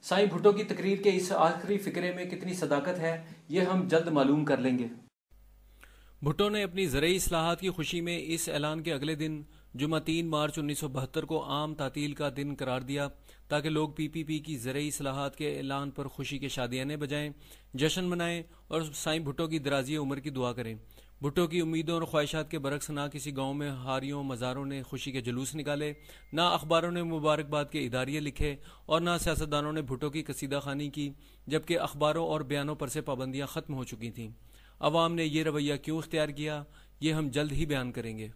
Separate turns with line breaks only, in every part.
سائیں بھٹو کی تقریر کے اس آخری فقرے میں کتنی صداقت ہے یہ ہم جلد معلوم کر لیں گے۔
بھٹو نے اپنی زرعی اصلاحات کی خوشی میں اس اعلان کے اگلے دن جمعہ 3 مارچ 1972 کو عام تعطیل کا دن قرار دیا تاکہ لوگ پی پی پی کی زرعی اصلاحات کے اعلان پر خوشی کے شادیانے بجائیں، جشن منائیں اور سائیں بھٹو کی درازی عمر کی دعا کریں۔ بھٹو کی امیدوں اور خواہشات کے برعکس نہ کسی گاؤں میں ہاریوں مزاروں نے خوشی کے جلوس نکالے، نہ اخباروں نے مبارکباد کے اداریے لکھے اور نہ سیاستدانوں نے بھٹو کی قصیدہ خوانی کی، جبکہ اخباروں اور بیانوں پر سے پابندیاں ختم ہو چکی تھیں۔ عوام نے یہ رویہ کیوں اختیار کیا یہ ہم جلد ہی بیان کریں گے۔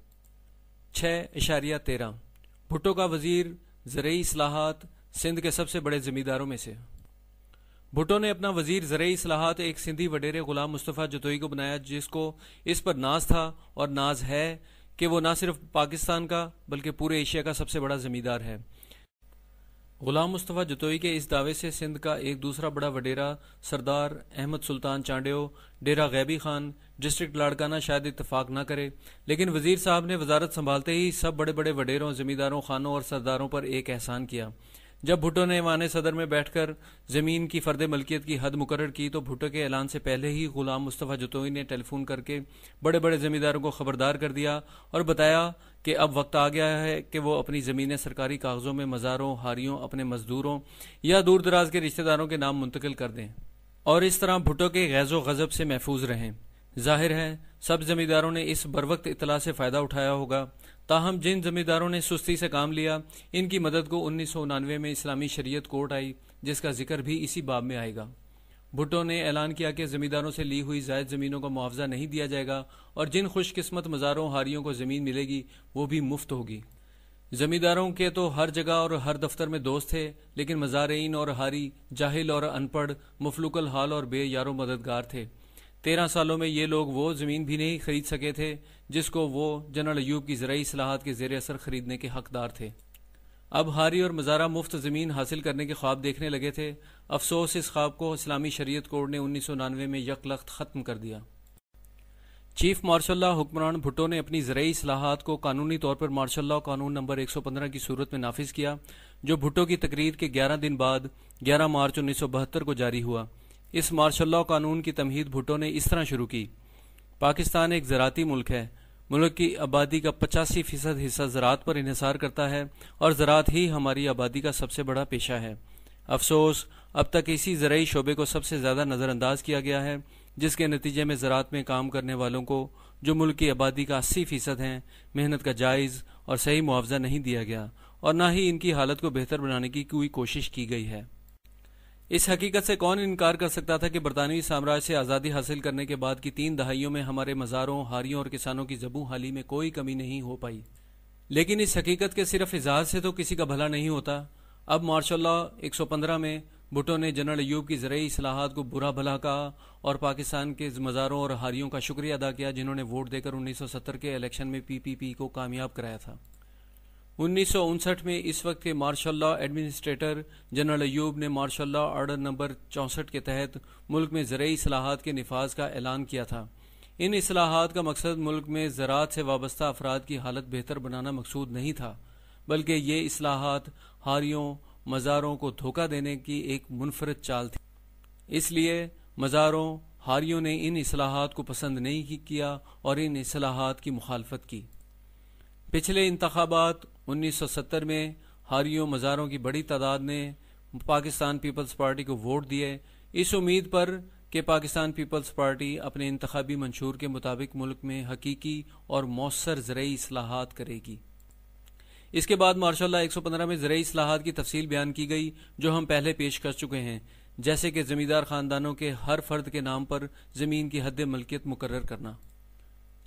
6.13 بھٹو کا وزیر زرعی اصلاحات سندھ کے سب سے بڑے زمینداروں میں سے۔ بھٹو نے اپنا وزیر زرعی اصلاحات ایک سندھی وڈیرے غلام مصطفیٰ جتوئی کو بنایا، جس کو اس پر ناز تھا اور ناز ہے کہ وہ نہ صرف پاکستان کا بلکہ پورے ایشیا کا سب سے بڑا زمیندار ہے۔ غلام مصطفیٰ جتوئی کے اس دعوے سے سندھ کا ایک دوسرا بڑا وڈیرا سردار احمد سلطان چانڈیو ڈیرہ غیبی خان ڈسٹرکٹ لاڑکانہ شاید اتفاق نہ کرے، لیکن وزیر صاحب نے وزارت سنبھالتے ہی سب بڑے بڑے وڈیروں، زمینداروں، خانوں اور سرداروں پر ایک احسان کیا۔ جب بھٹو نے ایوان صدر میں بیٹھ کر زمین کی فرد ملکیت کی حد مقرر کی تو بھٹو کے اعلان سے پہلے ہی غلام مصطفیٰ جتوئی نے ٹیلی فون کر کے بڑے بڑے زمینداروں کو خبردار کر دیا اور بتایا کہ اب وقت آ گیا ہے کہ وہ اپنی زمینیں سرکاری کاغذوں میں مزاروں، ہاریوں، اپنے مزدوروں یا دور دراز کے رشتہ داروں کے نام منتقل کر دیں اور اس طرح بھٹو کے غیظ و غضب سے محفوظ رہیں۔ ظاہر ہے سب زمینداروں نے اس بروقت اطلاع سے فائدہ اٹھایا ہوگا، تاہم جن زمینداروں نے سستی سے کام لیا ان کی مدد کو 1999 میں اسلامی شریعت کوڈ آئی، جس کا ذکر بھی اسی باب میں آئے گا۔ بھٹو نے اعلان کیا کہ زمینداروں سے لی ہوئی زائد زمینوں کا معاوضہ نہیں دیا جائے گا اور جن خوش قسمت مزاروں ہاریوں کو زمین ملے گی وہ بھی مفت ہوگی۔ زمینداروں کے تو ہر جگہ اور ہر دفتر میں دوست تھے، لیکن مزارعین اور ہاری جاہل اور ان پڑھ، مفلوک الحال اور بے یار و مددگار تھے۔ 13 سالوں میں یہ لوگ وہ زمین بھی نہیں خرید سکے تھے جس کو وہ جنرل ایوب کی زرعی اصلاحات کے زیر اثر خریدنے کے حقدار تھے۔ اب ہاری اور مزارہ مفت زمین حاصل کرنے کے خواب دیکھنے لگے تھے۔ افسوس اس خواب کو اسلامی شریعت کوڈ نے 1999 میں یکلخت ختم کر دیا۔ چیف مارشل اللہ حکمران بھٹو نے اپنی زرعی اصلاحات کو قانونی طور پر مارشل اللہ قانون نمبر 115 کی صورت میں نافذ کیا، جو بھٹو کی تقریر کے 11 دن بعد 11 مارچ 1972 کو جاری ہوا۔ اس مارشل اللہ قانون کی تمہید بھٹو نے اس طرح شروع کی: پاکستان ایک زراعتی ملک ہے۔ ملک کی آبادی کا 85% حصہ زراعت پر انحصار کرتا ہے اور زراعت ہی ہماری آبادی کا سب سے بڑا پیشہ ہے۔ افسوس اب تک اسی زرعی شعبے کو سب سے زیادہ نظر انداز کیا گیا ہے، جس کے نتیجے میں زراعت میں کام کرنے والوں کو، جو ملک کی آبادی کا 80% ہیں، محنت کا جائز اور صحیح معاوضہ نہیں دیا گیا اور نہ ہی ان کی حالت کو بہتر بنانے کی کوئی کوشش کی گئی ہے۔ اس حقیقت سے کون انکار کر سکتا تھا کہ برطانوی سامراج سے آزادی حاصل کرنے کے بعد کی 3 دہائیوں میں ہمارے مزاروں، ہاریوں اور کسانوں کی زبوں حالی میں کوئی کمی نہیں ہو پائی۔ لیکن اس حقیقت کے صرف اظہار سے تو کسی کا بھلا نہیں ہوتا۔ اب مارشل اللہ 115 میں بھٹو نے جنرل ایوب کی زرعی اصلاحات کو برا بھلا کہا اور پاکستان کے مزاروں اور ہاریوں کا شکریہ ادا کیا جنہوں نے ووٹ دے کر 1970 کے الیکشن میں پی پی پی کو کامیاب کرایا تھا۔ 1959 میں اس وقت کے مارشل اللہ ایڈمنسٹریٹر جنرل ایوب نے مارشل اللہ آرڈر نمبر 64 کے تحت ملک میں زرعی اصلاحات کے نفاذ کا اعلان کیا تھا۔ ان اصلاحات کا مقصد ملک میں زراعت سے وابستہ افراد کی حالت بہتر بنانا مقصود نہیں تھا، بلکہ یہ اصلاحات ہاریوں مزاروں کو دھوکہ دینے کی ایک منفرد چال تھی۔ اس لیے مزاروں ہاریوں نے ان اصلاحات کو پسند نہیں کیا اور ان اصلاحات کی مخالفت کی۔ پچھلے انتخابات 1970 میں ہاریوں مزاروں کی بڑی تعداد نے پاکستان پیپلز پارٹی کو ووٹ دیے، اس امید پر کہ پاکستان پیپلز پارٹی اپنے انتخابی منشور کے مطابق ملک میں حقیقی اور مؤثر زرعی اصلاحات کرے گی۔ اس کے بعد مارشل اللہ 115 میں زرعی اصلاحات کی تفصیل بیان کی گئی جو ہم پہلے پیش کر چکے ہیں، جیسے کہ زمیندار خاندانوں کے ہر فرد کے نام پر زمین کی حد ملکیت مقرر کرنا۔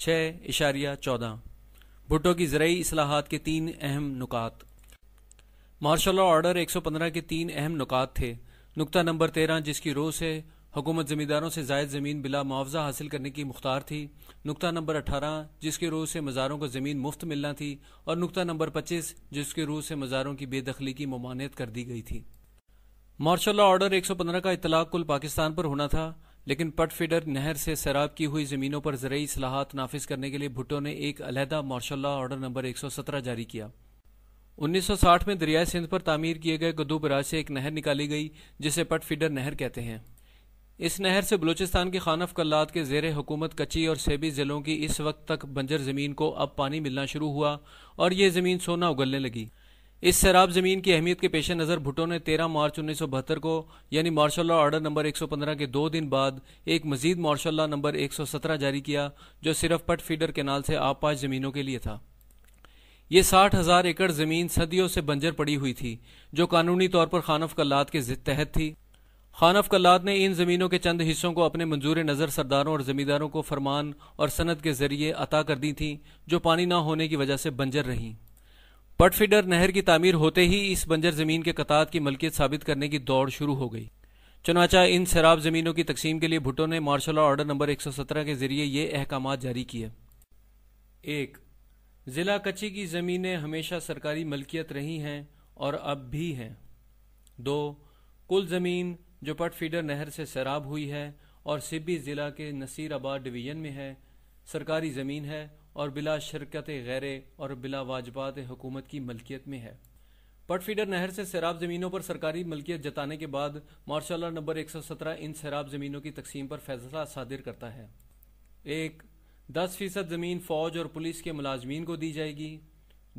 6.14 بھٹو کی زرعی اصلاحات کے 3 اہم نکات۔ مارشل اللہ آرڈر 115 کے 3 اہم نکات تھے۔ نکتہ نمبر 13 جس کی روح سے حکومت زمینداروں سے زائد زمین بلا معاوضہ حاصل کرنے کی مختار تھی، نکتہ نمبر 18 جس کی روح سے مزاروں کو زمین مفت ملنا تھی، اور نکتہ نمبر 25 جس کی روح سے مزاروں کی بے دخلی کی ممانعت کر دی گئی تھی۔ مارشل اللہ آرڈر 115 کا اطلاق کل پاکستان پر ہونا تھا، لیکن پٹ فیڈر نہر سے سیراب کی ہوئی زمینوں پر زرعی اصلاحات نافذ کرنے کے لیے بھٹو نے ایک علیحدہ مارشل اللہ آرڈر نمبر 117 جاری کیا۔ 1960 میں دریائے سندھ پر تعمیر کیے گئے گدو براج سے ایک نہر نکالی گئی جسے پٹ فیڈر نہر کہتے ہیں۔ اس نہر سے بلوچستان کی خانف کلات کے زیر حکومت کچی اور سیبی ضلعوں کی اس وقت تک بنجر زمین کو اب پانی ملنا شروع ہوا اور یہ زمین سونا اگلنے لگی۔ اس سیراب زمین کی اہمیت کے پیش نظر بھٹو نے 13 مارچ 1972 کو یعنی مارشل لا آرڈر نمبر 115 کے 2 دن بعد ایک مزید مارشل لا نمبر 117 جاری کیا جو صرف پٹ فیڈر کینال سے آبپاش زمینوں کے لیے تھا۔ یہ 60,000 ایکڑ زمین صدیوں سے بنجر پڑی ہوئی تھی جو قانونی طور پر خانف کلات کے تحت تھی۔ خانف کلات نے ان زمینوں کے چند حصوں کو اپنے منظور نظر سرداروں اور زمینداروں کو فرمان اور سند کے ذریعے عطا کر دی تھیں جو پانی نہ ہونے کی وجہ سے بنجر رہیں۔ پٹ فیڈر نہر کی تعمیر ہوتے ہی اس بنجر زمین کے قطعات کی ملکیت ثابت کرنے کی دوڑ شروع ہو گئی۔ چنانچہ ان سیراب زمینوں کی تقسیم کے لیے بھٹو نے مارشل لا آرڈر نمبر 117 کے ذریعے یہ احکامات جاری کیے۔ 1. ضلع کچی کی زمینیں ہمیشہ سرکاری ملکیت رہی ہیں اور اب بھی ہیں۔ 2. کل زمین جو پٹ فیڈر نہر سے سیراب ہوئی ہے اور سبی ضلع کے نصیر آباد ڈویژن میں ہے سرکاری زمین ہے اور بلا شرکت غیر اور بلا واجبات حکومت کی ملکیت میں ہے۔ پٹ فیڈر نہر سے سیراب زمینوں پر سرکاری ملکیت جتانے کے بعد مارشل لا نمبر 117 ان سیراب زمینوں کی تقسیم پر فیصلہ صادر کرتا ہے۔ 1. 10% زمین فوج اور پولیس کے ملازمین کو دی جائے گی۔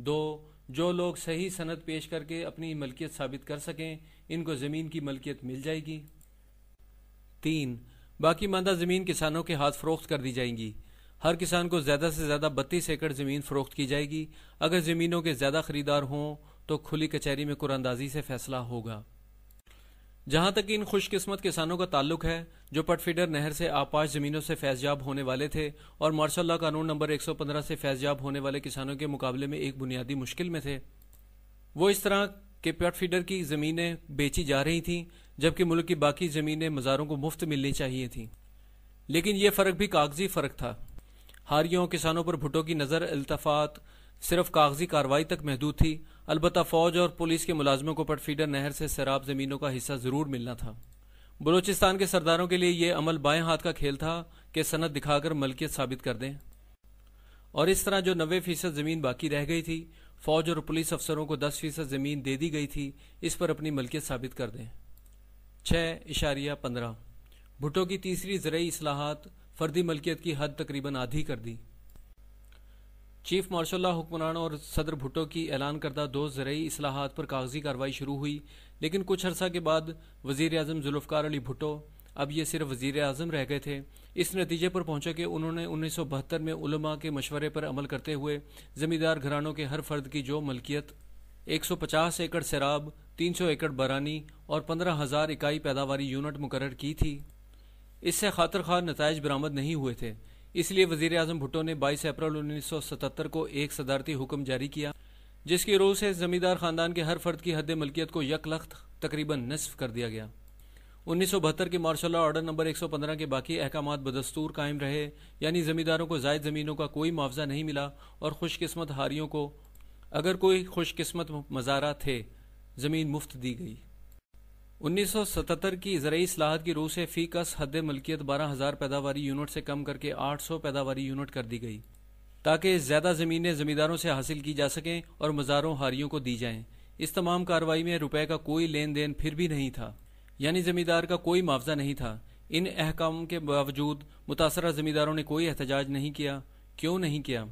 2. جو لوگ صحیح سند پیش کر کے اپنی ملکیت ثابت کر سکیں ان کو زمین کی ملکیت مل جائے گی۔ 3. باقی ماندہ زمین کسانوں کے ہاتھ فروخت کر دی جائیں گی۔ ہر کسان کو زیادہ سے زیادہ 32 ایکڑ زمین فروخت کی جائے گی۔ اگر زمینوں کے زیادہ خریدار ہوں تو کھلی کچہری میں قراردادی سے فیصلہ ہوگا۔ جہاں تک ان خوش قسمت کسانوں کا تعلق ہے جو پٹ فیڈر نہر سے آبپاش زمینوں سے فیض یاب ہونے والے تھے اور مارشل لا قانون نمبر 115 سے فیض یاب ہونے والے کسانوں کے مقابلے میں ایک بنیادی مشکل میں تھے، وہ اس طرح کہ پٹ فیڈر کی زمینیں بیچی جا رہی تھیں جبکہ ملک کی باقی زمینیں مزاروں کو مفت ملنی چاہیے تھیں، لیکن یہ فرق بھی کاغذی فرق تھا۔ ہاریوں کسانوں پر بھٹو کی نظر التفات صرف کاغذی کارروائی تک محدود تھی، البتہ فوج اور پولیس کے ملازموں کو پٹ فیڈر نہر سے سیراب زمینوں کا حصہ ضرور ملنا تھا۔ بلوچستان کے سرداروں کے لیے یہ عمل بائیں ہاتھ کا کھیل تھا کہ سند دکھا کر ملکیت ثابت کر دیں، اور اس طرح جو 90% زمین باقی رہ گئی تھی فوج اور پولیس افسروں کو 10% زمین دے دی گئی تھی، اس پر اپنی ملکیت ثابت کر دیں۔ 6.15 بھٹو کی تیسری زرعی اصلاحات فردی ملکیت کی حد تقریباً آدھی کر دی۔ چیف مارشل لا حکمران اور صدر بھٹو کی اعلان کردہ 2 زرعی اصلاحات پر کاغذی کارروائی شروع ہوئی، لیکن کچھ عرصہ کے بعد وزیر اعظم ذوالفقار علی بھٹو، اب یہ صرف وزیر اعظم رہ گئے تھے، اس نتیجے پر پہنچا کہ انہوں نے 1972 میں علماء کے مشورے پر عمل کرتے ہوئے زمیندار گھرانوں کے ہر فرد کی جو ملکیت 150 ایکڑ سیراب، 300 ایکڑ برانی اور 15,000 اکائی پیداواری یونٹ مقرر کی تھی، اس سے خاطر خواہ نتائج برآمد نہیں ہوئے تھے۔ اس لیے وزیر اعظم بھٹو نے 22 اپریل 1977 کو ایک صدارتی حکم جاری کیا جس کی روح سے زمیندار خاندان کے ہر فرد کی حد ملکیت کو یک لخت تقریباً نصف کر دیا گیا۔ 1972 کے مارشل لا آرڈر نمبر 115 کے باقی احکامات بدستور قائم رہے، یعنی زمینداروں کو زائد زمینوں کا کوئی معاوضہ نہیں ملا اور خوش قسمت ہاریوں کو اگر کوئی خوش قسمت مزارع تھے زمین مفت دی گئی۔ 1977 کی زرعی اصلاحات کی روح سے فی کس حد ملکیت 12,000 پیداواری یونٹ سے کم کر کے 800 پیداواری یونٹ کر دی گئی تاکہ زیادہ زمینیں زمینداروں سے حاصل کی جا سکیں اور مزاروں ہاریوں کو دی جائیں۔ اس تمام کارروائی میں روپے کا کوئی لین دین پھر بھی نہیں تھا، یعنی زمیندار کا کوئی معاوضہ نہیں تھا۔ ان احکام کے باوجود متاثرہ زمینداروں نے کوئی احتجاج نہیں کیا۔ کیوں نہیں کیا؟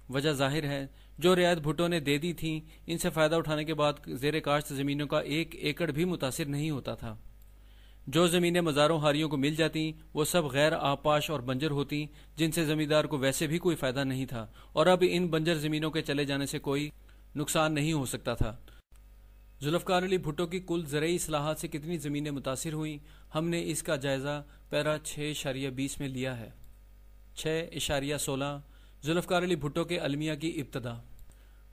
وجہ ظاہر ہے، جو رعایت بھٹو نے دے دی تھیں ان سے فائدہ اٹھانے کے بعد زیر کاشت زمینوں کا 1 ایکڑ بھی متاثر نہیں ہوتا تھا۔ جو زمینیں مزاروں ہاریوں کو مل جاتی وہ سب غیر آبپاش اور بنجر ہوتی جن سے زمیندار کو ویسے بھی کوئی فائدہ نہیں تھا، اور اب ان بنجر زمینوں کے چلے جانے سے کوئی نقصان نہیں ہو سکتا تھا۔ ذوالفقار علی بھٹو کی کل زرعی اصلاحات سے کتنی زمینیں متاثر ہوئیں، ہم نے اس کا جائزہ پیرا 6.20 میں لیا ہے۔ 6.16 ذوالفقار علی بھٹو کے المیہ کی ابتدا۔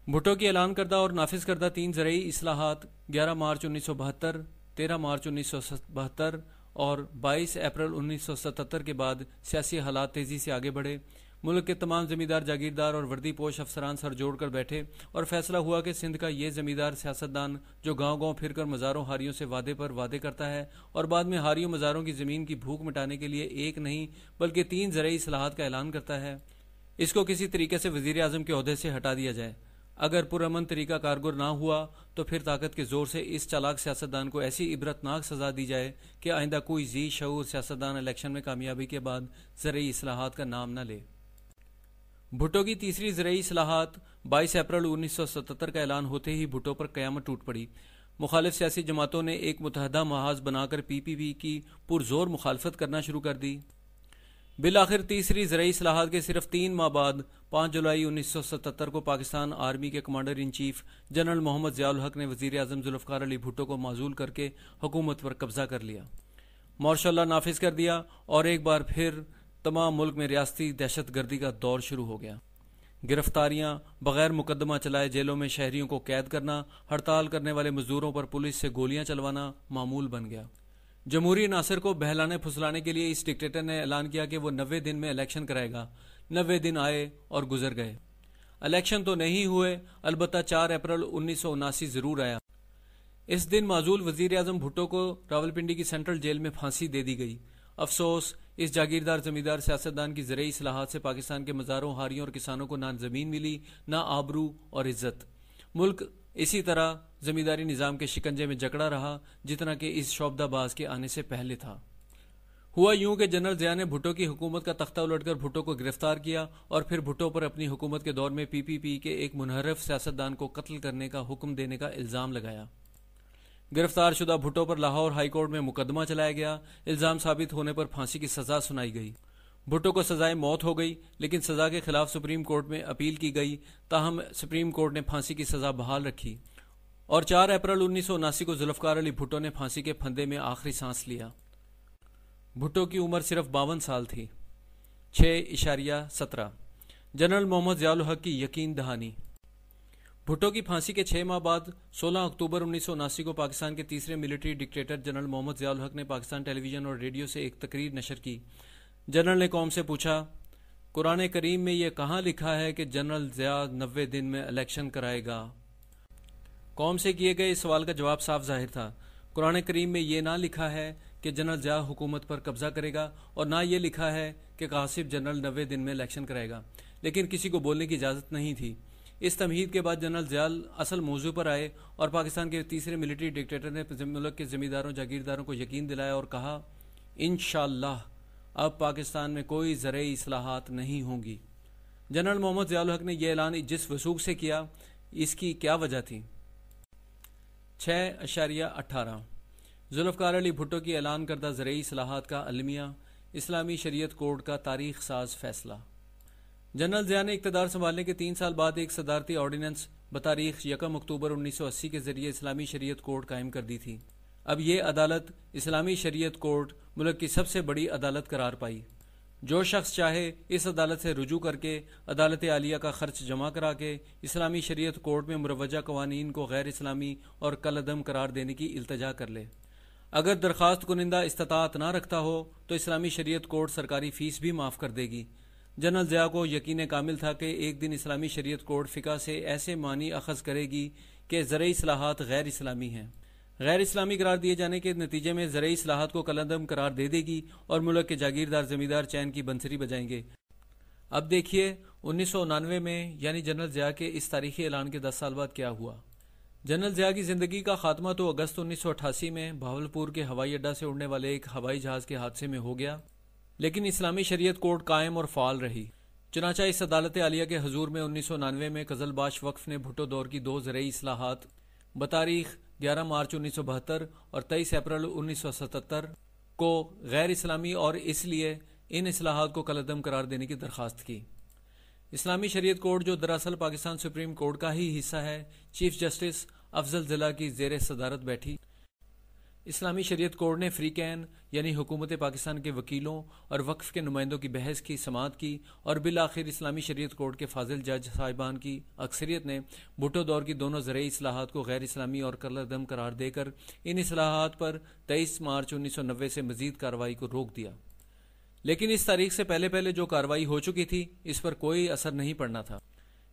بھٹو کی اعلان کردہ اور نافذ کردہ 3 زرعی اصلاحات 11 مارچ 1972، 13 مارچ 1972 اور 22 اپریل 1977 کے بعد سیاسی حالات تیزی سے آگے بڑھے۔ ملک کے تمام زمیندار جاگیردار اور وردی پوش افسران سر جوڑ کر بیٹھے اور فیصلہ ہوا کہ سندھ کا یہ زمیندار سیاستدان جو گاؤں گاؤں پھر کر مزاروں ہاریوں سے وعدے پر وعدے کرتا ہے اور بعد میں ہاریوں مزاروں کی زمین کی بھوک مٹانے کے لیے ایک نہیں بلکہ 3 زرعی اصلاحات کا اعلان کرتا ہے، اس کو کسی طریقے سے وزیر اعظم کے عہدے سے ہٹا دیا جائے۔ اگر پرامن طریقہ کارگر نہ ہوا تو پھر طاقت کے زور سے اس چالاک سیاستدان کو ایسی عبرتناک سزا دی جائے کہ آئندہ کوئی ذی شعور سیاستدان الیکشن میں کامیابی کے بعد زرعی اصلاحات کا نام نہ لے۔ بھٹو کی تیسری زرعی اصلاحات 22 اپریل 1977 کا اعلان ہوتے ہی بھٹو پر قیامت ٹوٹ پڑی۔ مخالف سیاسی جماعتوں نے ایک متحدہ محاذ بنا کر پی پی پی کی پرزور مخالفت کرنا شروع کر دی۔ بالآخر تیسری زرعی اصلاحات کے صرف 3 ماہ بعد 5 جولائی 1977 کو پاکستان آرمی کے کمانڈر ان چیف جنرل محمد ضیاء الحق نے وزیر اعظم ذوالفقار علی بھٹو کو معزول کر کے حکومت پر قبضہ کر لیا، مارشل لا نافذ کر دیا اور ایک بار پھر تمام ملک میں ریاستی دہشت گردی کا دور شروع ہو گیا۔ گرفتاریاں، بغیر مقدمہ چلائے جیلوں میں شہریوں کو قید کرنا، ہڑتال کرنے والے مزدوروں پر پولیس سے گولیاں چلوانا معمول بن گیا۔ جمہوری عناصر کو بہلانے پھسلانے کے لیے اس ڈکٹیٹر نے اعلان کیا کہ وہ 90 دن میں الیکشن کرائے گا۔ 90 دن آئے اور گزر گئے، الیکشن تو نہیں ہوئے، البتہ 4 اپریل 1979 ضرور آیا۔ اس دن معزول وزیر اعظم بھٹو کو راولپنڈی کی سینٹرل جیل میں پھانسی دے دی گئی۔ افسوس، اس جاگیردار زمیندار سیاستدان کی زرعی اصلاحات سے پاکستان کے مزاروں، ہاریوں اور کسانوں کو نہ زمین ملی، نہ آبرو اور عزت۔ ملک اسی طرح زمینداری نظام کے شکنجے میں جکڑا رہا جتنا کہ اس شعبدہ باز کے آنے سے پہلے تھا۔ ہوا یوں کہ جنرل ضیاء نے بھٹو کی حکومت کا تختہ الٹ کر بھٹو کو گرفتار کیا اور پھر بھٹو پر اپنی حکومت کے دور میں پی پی پی کے ایک منحرف سیاستدان کو قتل کرنے کا حکم دینے کا الزام لگایا۔ گرفتار شدہ بھٹو پر لاہور ہائی کورٹ میں مقدمہ چلایا گیا۔ الزام ثابت ہونے پر پھانسی کی سزا سنائی گئی۔ بھٹو کو سزائے موت ہو گئی، لیکن سزا کے خلاف سپریم کورٹ میں اپیل کی گئی، تاہم سپریم کورٹ نے پھانسی کی سزا بحال رکھی اور 4 اپریل 1979 کو ذوالفقار علی بھٹو نے پھانسی کے پھندے میں آخری سانس لیا۔ بھٹو کی عمر صرف 52 سال تھی۔ 6.17 جنرل محمد ضیاء الحق کی یقین دہانی۔ بھٹو کی پھانسی کے 6 ماہ بعد 16 اکتوبر 1979 کو پاکستان کے تیسرے ملٹری ڈکٹیٹر جنرل محمد ضیاء الحق نے پاکستان ٹیلی ویژن اور ریڈیو سے ایک تقریر نشر کی۔ جنرل نے قوم سے پوچھا، قرآن کریم میں یہ کہاں لکھا ہے کہ جنرل ضیاء 90 دن میں الیکشن کرائے گا؟ قوم سے کیے گئے اس سوال کا جواب صاف ظاہر تھا۔ قرآن کریم میں یہ نہ لکھا ہے کہ جنرل ضیاء حکومت پر قبضہ کرے گا اور نہ یہ لکھا ہے کہ قاصف جنرل 90 دن میں الیکشن کرائے گا، لیکن کسی کو بولنے کی اجازت نہیں تھی۔ اس تمہید کے بعد جنرل ضیاء اصل موضوع پر آئے اور پاکستان کے تیسرے ملٹری ڈکٹیٹر نے ملک کے زمینداروں جاگیرداروں کو یقین دلایا اور کہا، انشاءاللہ اب پاکستان میں کوئی زرعی اصلاحات نہیں ہوں گی۔ جنرل محمد ضیاء الحق نے یہ اعلان جس وثوق سے کیا، اس کی کیا وجہ تھی؟ 6.18 ذوالفقار علی بھٹو کی اعلان کردہ زرعی اصلاحات کا المیہ، اسلامی شریعت کوڈ کا تاریخ ساز فیصلہ۔ جنرل ضیاء نے اقتدار سنبھالنے کے 3 سال بعد ایک صدارتی آرڈیننس بتاریخ 1 اکتوبر 1980 کے ذریعے اسلامی شریعت کوڈ قائم کر دی تھی۔ اب یہ عدالت اسلامی شریعت کوڈ ملک کی سب سے بڑی عدالت قرار پائی۔ جو شخص چاہے اس عدالت سے رجوع کر کے عدالت عالیہ کا خرچ جمع کرا کے اسلامی شریعت کوڈ میں مروجہ قوانین کو غیر اسلامی اور کالعدم قرار دینے کی التجا کر لے۔ اگر درخواست کنندہ استطاعت نہ رکھتا ہو تو اسلامی شریعت کوڈ سرکاری فیس بھی معاف کر دے گی۔ جنرل ضیاء کو یقین کامل تھا کہ ایک دن اسلامی شریعت کوڈ فقہ سے ایسے معنی اخذ کرے گی کہ زرعی اصلاحات غیر اسلامی ہیں۔ غیر اسلامی قرار دیے جانے کے نتیجے میں زرعی اصلاحات کو کالعدم قرار دے دے گی اور ملک کے جاگیردار زمیندار چین کی بنسری بجائیں گے۔ اب دیکھیے 1999 میں یعنی جنرل ضیاء کے اس تاریخی اعلان کے 10 سال بعد کیا ہوا۔ جنرل ضیاء کی زندگی کا خاتمہ تو اگست 1988 میں بہاولپور کے ہوائی اڈہ سے اڑنے والے ایک ہوائی جہاز کے حادثے میں ہو گیا، لیکن اسلامی شریعت کوڈ قائم اور فعال رہی۔ چنانچہ اس عدالت عالیہ کے حضور میں 1999 میں قزلباش وقف نے بھٹو دور کی 2 زرعی اصلاحات بتاریخ 11 مارچ 1972 اور 23 اپریل 1977 کو غیر اسلامی اور اس لیے ان اصلاحات کو کالعدم قرار دینے کی درخواست کی۔ اسلامی شریعت کوڈ جو دراصل پاکستان سپریم کورٹ کا ہی حصہ ہے، چیف جسٹس افضل ضلع کی زیر صدارت بیٹھی۔ اسلامی شریعت کوڈ نے فریقین یعنی حکومت پاکستان کے وکیلوں اور وقف کے نمائندوں کی بحث کی سماعت کی اور بالآخر اسلامی شریعت کوڈ کے فاضل جج صاحبان کی اکثریت نے بھٹو دور کی دونوں زرعی اصلاحات کو غیر اسلامی اور کالعدم قرار دے کر ان اصلاحات پر 23 مارچ 1990 سے مزید کارروائی کو روک دیا۔ لیکن اس تاریخ سے پہلے جو کارروائی ہو چکی تھی اس پر کوئی اثر نہیں پڑنا تھا۔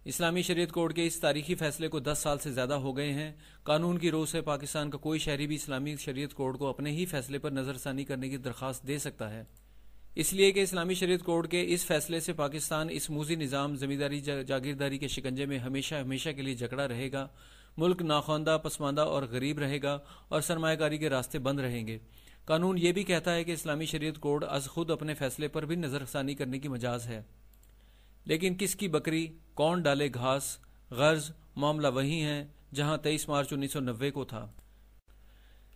اسلامی شریعت کوڈ کے اس تاریخی فیصلے کو 10 سال سے زیادہ ہو گئے ہیں۔ قانون کی روح سے پاکستان کا کوئی شہری بھی اسلامی شریعت کوڈ کو اپنے ہی فیصلے پر نظر ثانی کرنے کی درخواست دے سکتا ہے۔ اس لیے کہ اسلامی شریعت کوڈ کے اس فیصلے سے پاکستان اس موذی نظام زمینداری جاگیرداری کے شکنجے میں ہمیشہ ہمیشہ کے لیے جکڑا رہے گا، ملک ناخواندہ، پسماندہ اور غریب رہے گا اور سرمایہ کاری کے راستے بند رہیں گے۔ قانون یہ بھی کہتا ہے کہ اسلامی شریعت کوڈ از خود اپنے فیصلے پر بھی نظر ثانی کرنے کی مجاز ہے، لیکن کس کی بکری کون ڈالے گھاس، غرض معاملہ وہی ہے جہاں 23 مارچ 1990 کو تھا،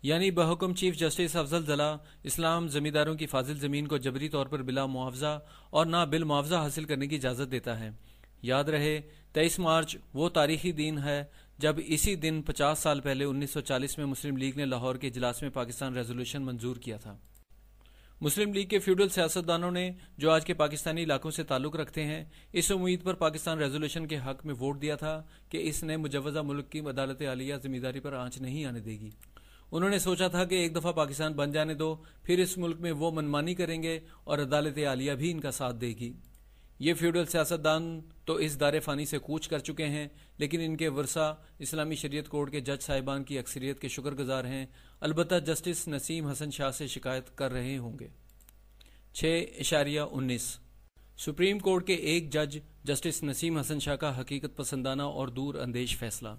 یعنی بحکم چیف جسٹس افضل ضلع اسلام زمینداروں کی فاضل زمین کو جبری طور پر بلا معاوضہ اور نہ بالمعاوضہ حاصل کرنے کی اجازت دیتا ہے۔ یاد رہے 23 مارچ وہ تاریخی دن ہے جب اسی دن 50 سال پہلے 1940 میں مسلم لیگ نے لاہور کے اجلاس میں پاکستان ریزولوشن منظور کیا تھا۔ مسلم لیگ کے فیوڈل سیاستدانوں نے جو آج کے پاکستانی علاقوں سے تعلق رکھتے ہیں، اس امید پر پاکستان ریزولوشن کے حق میں ووٹ دیا تھا کہ اس نے مجوزہ ملک کی عدالت عالیہ زمینداری پر آنچ نہیں آنے دے گی۔ انہوں نے سوچا تھا کہ ایک دفعہ پاکستان بن جانے دو، پھر اس ملک میں وہ منمانی کریں گے اور عدالت عالیہ بھی ان کا ساتھ دے گی۔ یہ فیوڈل سیاستدان تو اس دار فانی سے کوچ کر چکے ہیں، لیکن ان کے ورثہ اسلامی شریعت کوڈ کے جج صاحبان کی اکثریت کے شکر گزار ہیں، البتہ جسٹس نسیم حسن شاہ سے شکایت کر رہے ہوں گے۔ 6.19 سپریم کورٹ کے ایک جج جسٹس نسیم حسن شاہ کا حقیقت پسندانہ اور دور اندیش فیصلہ۔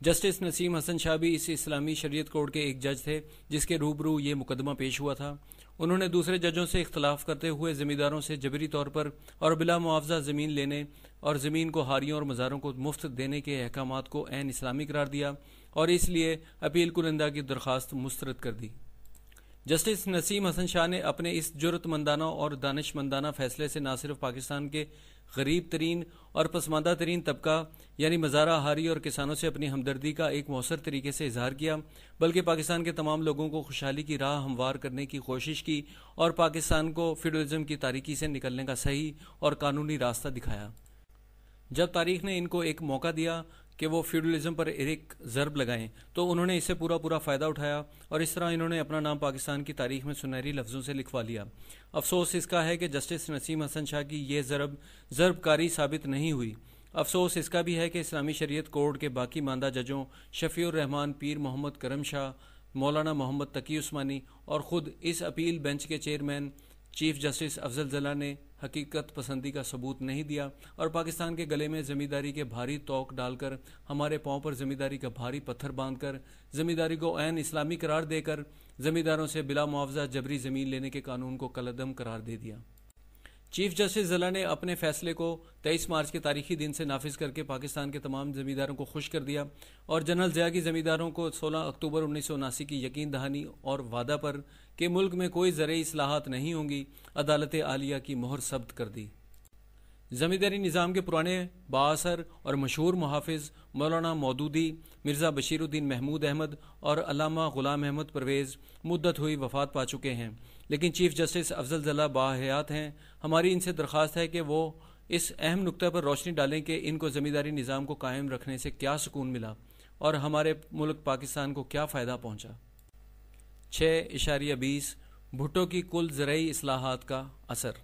جسٹس نسیم حسن شاہ بھی اس اسلامی شریعت کورٹ کے ایک جج تھے جس کے روبرو یہ مقدمہ پیش ہوا تھا۔ انہوں نے دوسرے ججوں سے اختلاف کرتے ہوئے زمینداروں سے جبری طور پر اور بلا معاوضہ زمین لینے اور زمین کو ہاریوں اور مزاروں کو مفت دینے کے احکامات کو عین اسلامی قرار دیا اور اس لیے اپیل کنندہ کی درخواست مسترد کر دی۔ جسٹس نسیم حسن شاہ نے اپنے اس جرأت مندانہ اور دانش مندانہ فیصلے سے نہ صرف پاکستان کے غریب ترین اور پسماندہ ترین طبقہ یعنی مزارہ ہاری اور کسانوں سے اپنی ہمدردی کا ایک مؤثر طریقے سے اظہار کیا، بلکہ پاکستان کے تمام لوگوں کو خوشحالی کی راہ ہموار کرنے کی کوشش کی اور پاکستان کو فیوڈلزم کی تاریکی سے نکلنے کا صحیح اور قانونی راستہ دکھایا۔ جب تاریخ نے ان کو ایک موقع دیا کہ وہ فیوڈلزم پر ایک ضرب لگائیں تو انہوں نے اس سے پورا فائدہ اٹھایا اور اس طرح انہوں نے اپنا نام پاکستان کی تاریخ میں سنہری لفظوں سے لکھوا لیا۔ افسوس اس کا ہے کہ جسٹس نسیم حسن شاہ کی یہ ضرب کاری ثابت نہیں ہوئی۔ افسوس اس کا بھی ہے کہ اسلامی شریعت کوڈ کے باقی ماندہ ججوں شفیع الرحمان پیر محمد کرم شاہ، مولانا محمد تقی عثمانی اور خود اس اپیل بینچ کے چیئرمین چیف جسٹس افضل ضلع نے حقیقت پسندی کا ثبوت نہیں دیا اور پاکستان کے گلے میں زمینداری کے بھاری توق ڈال کر، ہمارے پاؤں پر زمینداری کا بھاری پتھر باندھ کر، زمینداری کو عین اسلامی قرار دے کر زمینداروں سے بلا معاوضہ جبری زمین لینے کے قانون کو کالعدم قرار دے دیا۔ چیف جسٹس ضلع نے اپنے فیصلے کو 23 مارچ کے تاریخی دن سے نافذ کر کے پاکستان کے تمام زمینداروں کو خوش کر دیا اور جنرل ضیاء کی زمینداروں کو 16 اکتوبر 1979 کی یقین دہانی اور وعدہ پر کہ ملک میں کوئی زرعی اصلاحات نہیں ہوں گی، عدالت عالیہ کی مہر ثبت کر دی۔ زمینداری نظام کے پرانے بااثر اور مشہور محافظ مولانا مودودی، مرزا بشیر الدین محمود احمد اور علامہ غلام احمد پرویز مدت ہوئی وفات پا چکے ہیں، لیکن چیف جسٹس افضل ضلع باحیات ہیں۔ ہماری ان سے درخواست ہے کہ وہ اس اہم نقطہ پر روشنی ڈالیں کہ ان کو زمینداری نظام کو قائم رکھنے سے کیا سکون ملا اور ہمارے ملک پاکستان کو کیا فائدہ پہنچا۔ 6.20 بھٹو کی کل زرعی اصلاحات کا اثر۔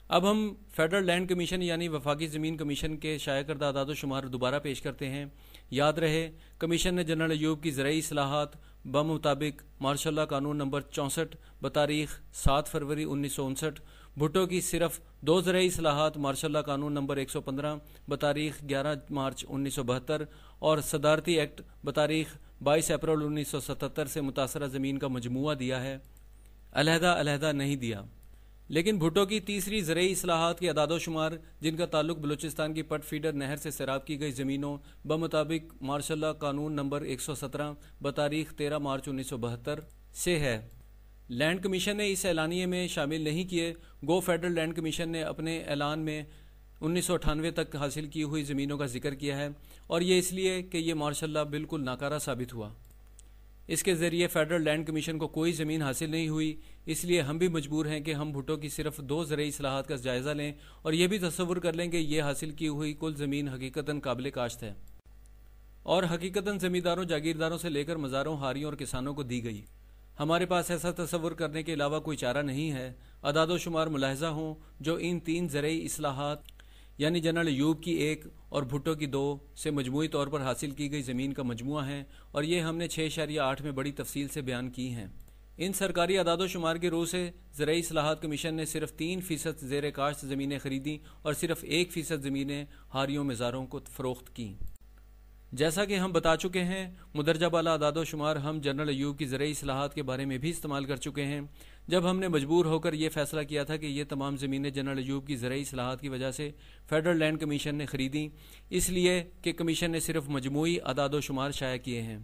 اب ہم فیڈرل لینڈ کمیشن یعنی وفاقی زمین کمیشن کے شائع کردہ اعداد و شمار دوبارہ پیش کرتے ہیں۔ یاد رہے کمیشن نے جنرل ایوب کی زرعی اصلاحات بمطابق ماشاء اللہ قانون نمبر 64 بتاریخ 7 فروری 1959، بھٹو کی صرف 2 زرعی اصلاحات ماشاء اللہ قانون نمبر 115 بتاریخ 11 مارچ 1972 اور صدارتی ایکٹ بتاریخ 22 اپریل 1977 سے متاثرہ زمین کا مجموعہ دیا ہے، علیحدہ نہیں دیا۔ لیکن بھٹو کی تیسری زرعی اصلاحات کے اعداد و شمار جن کا تعلق بلوچستان کی پٹ فیڈر نہر سے سیراب کی گئی زمینوں بمطابق ماشاء اللہ قانون نمبر 117 بتاریخ 13 مارچ 1972 سے ہے۔ لینڈ کمیشن نے اس اعلانیے میں شامل نہیں کیے، گو فیڈرل لینڈ کمیشن نے اپنے اعلان میں 1998 تک حاصل کی ہوئی زمینوں کا ذکر کیا ہے اور یہ اس لیے کہ یہ ماشاء اللہ بالکل ناکارہ ثابت ہوا۔ اس کے ذریعے فیڈرل لینڈ کمیشن کو کوئی زمین حاصل نہیں ہوئی، اس لیے ہم بھی مجبور ہیں کہ ہم بھٹو کی صرف 2 زرعی اصلاحات کا جائزہ لیں اور یہ بھی تصور کر لیں کہ یہ حاصل کی ہوئی کل زمین حقیقتاً قابل کاشت ہے اور حقیقتاً زمینداروں جاگیرداروں سے لے کر مزاروں ہاریوں اور کسانوں کو دی گئی۔ ہمارے پاس ایسا تصور کرنے کے علاوہ کوئی چارہ نہیں ہے۔ اعداد و شمار ملاحظہ ہوں جو ان 3 زرعی اصلاحات یعنی جنرل ایوب کی 1 اور بھٹو کی 2 سے مجموعی طور پر حاصل کی گئی زمین کا مجموعہ ہیں اور یہ ہم نے 6.8 میں بڑی تفصیل سے بیان کی ہیں۔ ان سرکاری اعداد و شمار کے روح سے زرعی اصلاحات کمیشن نے صرف 3% زیر کاشت زمینیں خریدیں اور صرف 1% زمینیں ہاریوں مزاروں کو فروخت کیں۔ جیسا کہ ہم بتا چکے ہیں، مندرجہ بالا اعداد و شمار ہم جنرل ایوب کی زرعی اصلاحات کے بارے میں بھی استعمال کر چکے ہیں، جب ہم نے مجبور ہو کر یہ فیصلہ کیا تھا کہ یہ تمام زمینیں جنرل ایوب کی زرعی اصلاحات کی وجہ سے فیڈرل لینڈ کمیشن نے خریدیں، اس لیے کہ کمیشن نے صرف مجموعی اعداد و شمار شائع کیے ہیں۔